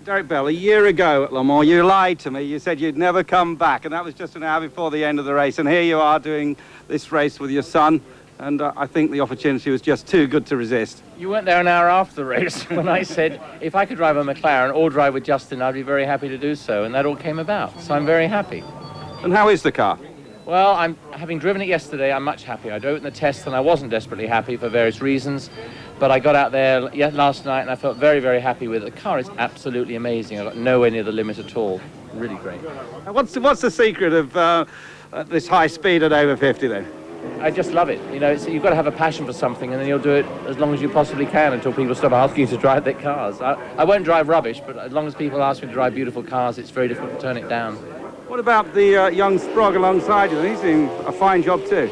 Derek Bell, a year ago at Le Mans, you lied to me. You said you'd never come back, and that was just an hour before the end of the race. And here you are doing this race with your son, and I think the opportunity was just too good to resist. You weren't there an hour after the race when I said if I could drive a McLaren or drive with Justin, I'd be very happy to do so, and that all came about. So I'm very happy. And how is the car? Well, having driven it yesterday, I'm much happier. I drove it in the test and I wasn't desperately happy for various reasons, but I got out there last night and I felt very, very happy with it. The car is absolutely amazing. I got nowhere near the limit at all. Really great. What's the secret of this high speed at over 50 then? I just love it. You know, you've got to have a passion for something, and then you'll do it as long as you possibly can until people stop asking you to drive their cars. I won't drive rubbish, but as long as people ask me to drive beautiful cars, it's very difficult to turn it down. What about the young Sprog alongside you? He's doing a fine job too.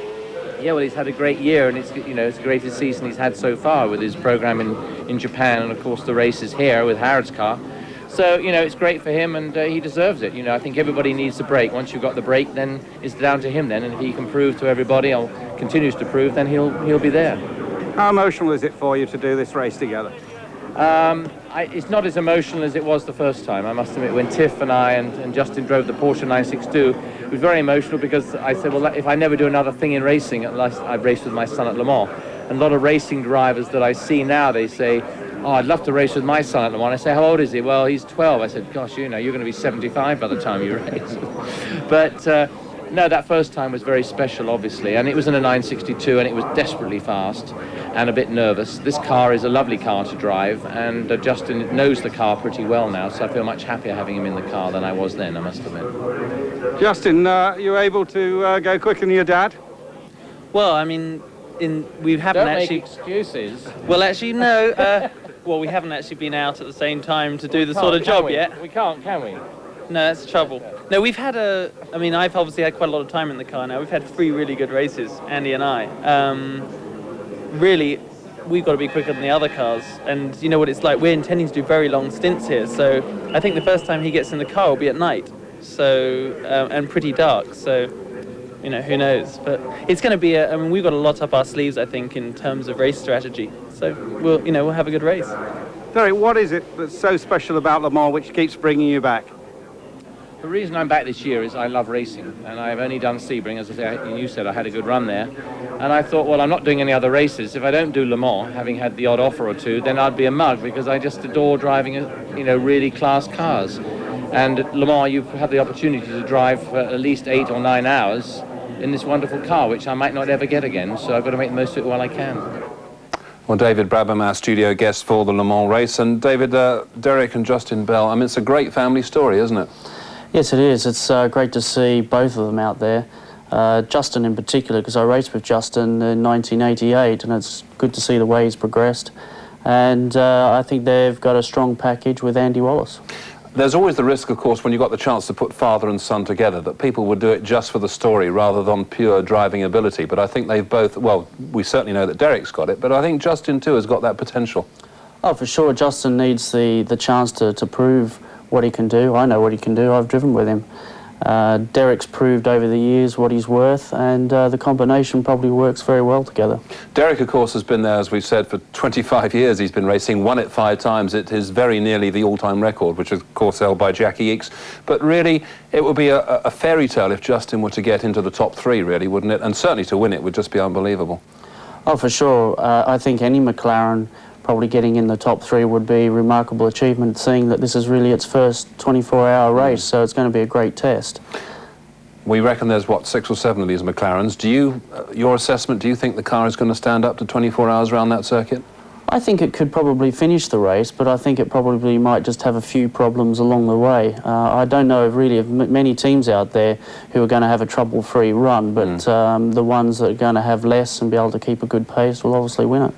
Yeah, well, he's had a great year, and it's the greatest season he's had so far with his program in Japan, and of course the races here with Harrods car. So, it's great for him, and he deserves it. I think everybody needs a break. Once you've got the break, then it's down to him then, and if he can prove to everybody, or continues to prove, then he'll be there. How emotional is it for you to do this race together? It's not as emotional as it was the first time, I must admit. When Tiff and I and Justin drove the Porsche 962, it was very emotional because I said, well, if I never do another thing in racing, at least I've raced with my son at Le Mans. And a lot of racing drivers that I see now, they say, oh, I'd love to race with my son at Le Mans. I say, how old is he? Well, he's 12. I said, gosh, you're going to be 75 by the time you race. But no, that first time was very special, obviously, and it was in a 962, and it was desperately fast and a bit nervous. This car is a lovely car to drive, and Justin knows the car pretty well now, so I feel much happier having him in the car than I was then, I must admit. Justin, you able to go quicker than your dad? Well, I mean, we haven't Don't actually... make excuses. Well, actually, no. Well, we haven't actually been out at the same time to do the sort of job yet. We can't, can we? No, that's the trouble. No, we've had I've obviously had quite a lot of time in the car now. We've had 3 really good races, Andy and I. Really, we've got to be quicker than the other cars. And you know what it's like, we're intending to do very long stints here. So I think the first time he gets in the car will be at night. So, and pretty dark. So, who knows? But it's going to be, we've got a lot up our sleeves, I think, in terms of race strategy. So we'll have a good race. Derek, what is it that's so special about Le Mans which keeps bringing you back? The reason I'm back this year is I love racing, and I've only done Sebring. As I say, you said I had a good run there, and I thought, well, I'm not doing any other races. If I don't do Le Mans, having had the odd offer or two, then I'd be a mug, because I just adore driving, really class cars. And at Le Mans, you've had the opportunity to drive for at least 8 or 9 hours in this wonderful car, which I might not ever get again. So I've got to make the most of it while I can. Well, David Brabham, our studio guest for the Le Mans race, and David, Derek and Justin Bell. I mean, it's a great family story, isn't it? Yes, it is. It's great to see both of them out there. Justin in particular, because I raced with Justin in 1988, and it's good to see the way he's progressed. And I think they've got a strong package with Andy Wallace. There's always the risk, of course, when you got the chance to put father and son together, that people would do it just for the story rather than pure driving ability. But I think they've both, well, we certainly know that Derek's got it, but I think Justin too has got that potential. Oh, for sure. Justin needs the chance to prove what he can do. I know what he can do. I've driven with him. Derek's proved over the years what he's worth, and the combination probably works very well together. Derek, of course, has been there, as we've said, for 25 years. He's been racing, won it 5 times. It is very nearly the all-time record, which is, of course, held by Jackie Eakes. But really, it would be a fairy tale if Justin were to get into the top 3, really, wouldn't it? And certainly to win it would just be unbelievable. Oh, for sure. I think any McLaren probably getting in the top 3 would be a remarkable achievement, seeing that this is really its first 24-hour race, so it's going to be a great test. We reckon there's, what, 6 or 7 of these McLarens. Do you, your assessment, do you think the car is going to stand up to 24 hours around that circuit? I think it could probably finish the race, but I think it probably might just have a few problems along the way. I don't know really of many teams out there who are going to have a trouble-free run, but the ones that are going to have less and be able to keep a good pace will obviously win it.